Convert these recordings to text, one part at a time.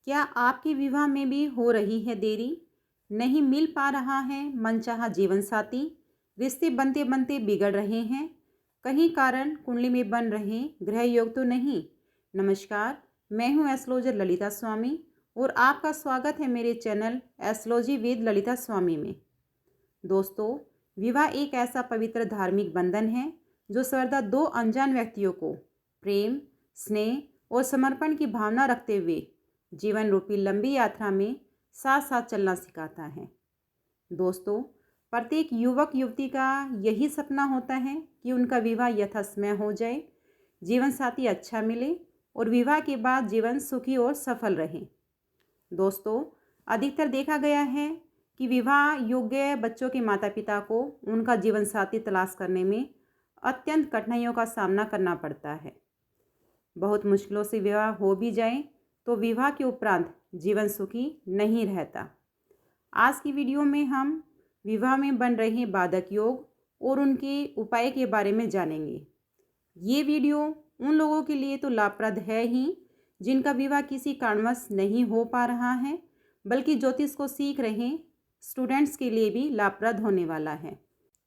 क्या आपके विवाह में भी हो रही है देरी? नहीं मिल पा रहा है मनचाहा जीवन साथी? रिश्ते बनते बनते बिगड़ रहे हैं? कहीं कारण कुंडली में बन रहे ग्रह योग तो नहीं? नमस्कार, मैं हूं एस्ट्रोलॉजर ललिता स्वामी और आपका स्वागत है मेरे चैनल एस्ट्रोलॉजी विद ललिता स्वामी में। दोस्तों, विवाह एक ऐसा पवित्र धार्मिक बंधन है जो सर्वदा दो अनजान व्यक्तियों को प्रेम, स्नेह और समर्पण की भावना रखते हुए जीवन रूपी लंबी यात्रा में साथ साथ चलना सिखाता है। दोस्तों, प्रत्येक युवक युवती का यही सपना होता है कि उनका विवाह यथासमय हो जाए, जीवन साथी अच्छा मिले और विवाह के बाद जीवन सुखी और सफल रहे। दोस्तों, अधिकतर देखा गया है कि विवाह योग्य बच्चों के माता पिता को उनका जीवन साथी तलाश करने में अत्यंत कठिनाइयों का सामना करना पड़ता है। बहुत मुश्किलों से विवाह हो भी जाए तो विवाह के उपरांत जीवन सुखी नहीं रहता। आज की वीडियो में हम विवाह में बन रहे बाधक योग और उनके उपाय के बारे में जानेंगे। ये वीडियो उन लोगों के लिए तो लाभप्रद है ही जिनका विवाह किसी कारणवश नहीं हो पा रहा है, बल्कि ज्योतिष को सीख रहे स्टूडेंट्स के लिए भी लाभप्रद होने वाला है।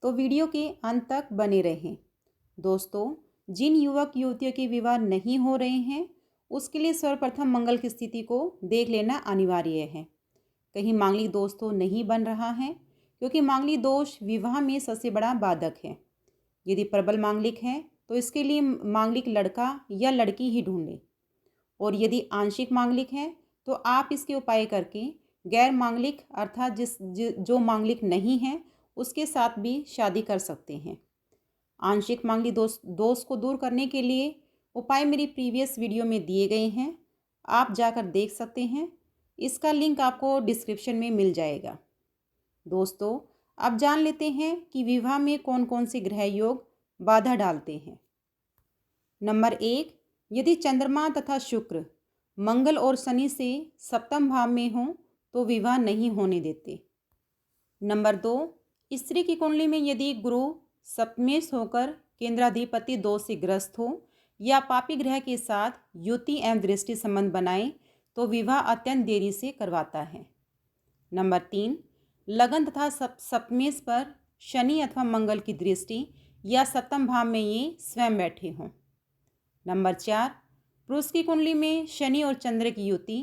तो वीडियो के अंत तक बने रहें। दोस्तों, जिन युवक युवतियों के विवाह नहीं हो रहे हैं उसके लिए सर्वप्रथम मंगल की स्थिति को देख लेना अनिवार्य है। कहीं मांगलिक दोष तो नहीं बन रहा है, क्योंकि मांगलिक दोष विवाह में सबसे बड़ा बाधक है। यदि प्रबल मांगलिक है तो इसके लिए मांगलिक लड़का या लड़की ही ढूंढें, और यदि आंशिक मांगलिक है तो आप इसके उपाय करके गैर मांगलिक अर्थात जो मांगलिक नहीं है उसके साथ भी शादी कर सकते हैं। आंशिक मांगलिक दोष को दूर करने के लिए उपाय मेरी प्रीवियस वीडियो में दिए गए हैं, आप जाकर देख सकते हैं। इसका लिंक आपको डिस्क्रिप्शन में मिल जाएगा। दोस्तों, अब जान लेते हैं कि विवाह में कौन कौन से ग्रह योग बाधा डालते हैं। नंबर 1, यदि चंद्रमा तथा शुक्र, मंगल और शनि से सप्तम भाव में हो तो विवाह नहीं होने देते। नंबर 2, स्त्री की कुंडली में यदि गुरु सप्तमेश होकर केंद्राधिपति दोष से ग्रस्त हो या पापी ग्रह के साथ युति एवं दृष्टि संबंध बनाए तो विवाह अत्यंत देरी से करवाता है। नंबर 3, लगन तथा सप्तमेश पर शनि अथवा मंगल की दृष्टि या सप्तम भाव में ये स्वयं बैठे हों। नंबर 4, पुरुष की कुंडली में शनि और चंद्र की युति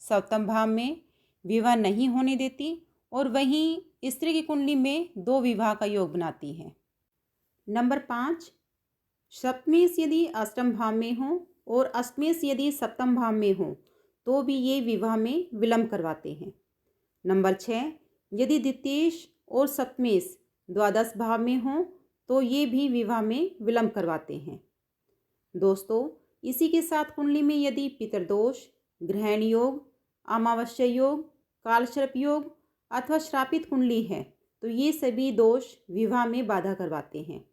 सप्तम भाव में विवाह नहीं होने देती और वहीं स्त्री की कुंडली में दो विवाह का योग बनाती है। नंबर 5, सप्तमेश यदि अष्टम भाव में हो और अष्टमेश यदि सप्तम भाव में हो तो भी ये विवाह में विलंब करवाते हैं। नंबर 6, यदि द्वितीयेश और सप्तमेश द्वादश भाव में हो तो ये भी विवाह में विलंब करवाते हैं। दोस्तों, इसी के साथ कुंडली में यदि पितृदोष, ग्रहण योग, अमावस्या योग, कालसर्प योग अथवा श्रापित कुंडली है तो ये सभी दोष विवाह में बाधा करवाते हैं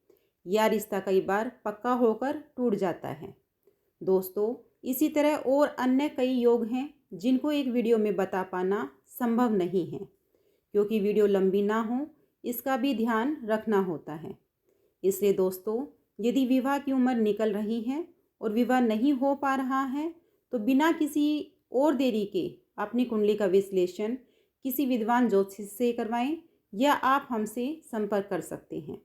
या रिश्ता कई बार पक्का होकर टूट जाता है। दोस्तों, इसी तरह और अन्य कई योग हैं जिनको एक वीडियो में बता पाना संभव नहीं है, क्योंकि वीडियो लंबी ना हो इसका भी ध्यान रखना होता है। इसलिए दोस्तों, यदि विवाह की उम्र निकल रही है और विवाह नहीं हो पा रहा है तो बिना किसी और देरी के अपनी कुंडली का विश्लेषण किसी विद्वान ज्योतिष से करवाएं या आप हमसे संपर्क कर सकते हैं।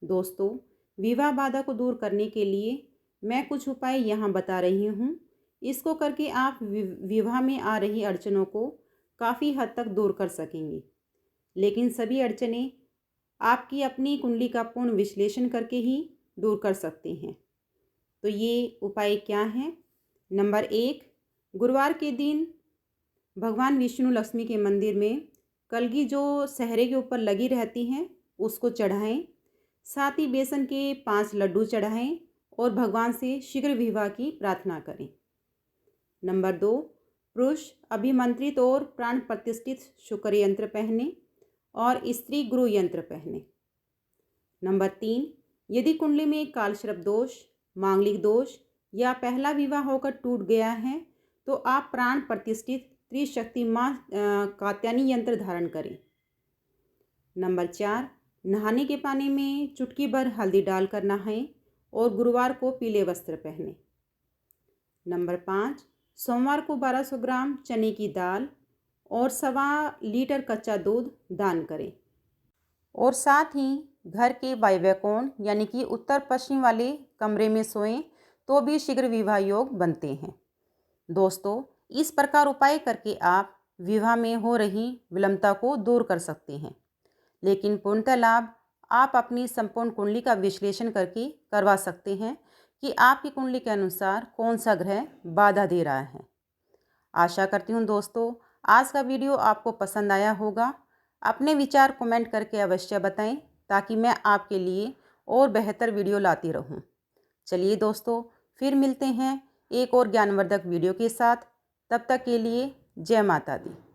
दोस्तों, विवाह बाधा को दूर करने के लिए मैं कुछ उपाय यहाँ बता रही हूँ। इसको करके आप विवाह में आ रही अड़चनों को काफ़ी हद तक दूर कर सकेंगे, लेकिन सभी अड़चनें आपकी अपनी कुंडली का पूर्ण विश्लेषण करके ही दूर कर सकते हैं। तो ये उपाय क्या हैं? नंबर 1, गुरुवार के दिन भगवान विष्णु लक्ष्मी के मंदिर में कलगी जो सहरे के ऊपर लगी रहती हैं उसको चढ़ाएं। साथ ही बेसन के 5 लड्डू चढ़ाएं और भगवान से शीघ्र विवाह की प्रार्थना करें। नंबर 2, पुरुष अभिमंत्रित और प्राण प्रतिष्ठित शुक्र यंत्र पहने और स्त्री गुरु यंत्र पहने। नंबर 3, यदि कुंडली में कालसर्प दोष, मांगलिक दोष या पहला विवाह होकर टूट गया है तो आप प्राण प्रतिष्ठित त्रिशक्ति माँ कात्यायनी यंत्र धारण करें। नंबर 4, नहाने के पानी में चुटकी भर हल्दी डालकर नहाएं और गुरुवार को पीले वस्त्र पहने। नंबर 5, सोमवार को 1200 ग्राम चने की दाल और 1.25 लीटर कच्चा दूध दान करें। और साथ ही घर के वायव्य कोण यानी कि उत्तर पश्चिम वाले कमरे में सोएं तो भी शीघ्र विवाह योग बनते हैं। दोस्तों, इस प्रकार उपाय करके आप विवाह में हो रही विलंबता को दूर कर सकते हैं। लेकिन पूर्णतः लाभ आप अपनी संपूर्ण कुंडली का विश्लेषण करके करवा सकते हैं कि आपकी कुंडली के अनुसार कौन सा ग्रह बाधा दे रहा है। आशा करती हूँ दोस्तों, आज का वीडियो आपको पसंद आया होगा। अपने विचार कमेंट करके अवश्य बताएं ताकि मैं आपके लिए और बेहतर वीडियो लाती रहूं। चलिए दोस्तों, फिर मिलते हैं एक और ज्ञानवर्धक वीडियो के साथ। तब तक के लिए जय माता दी।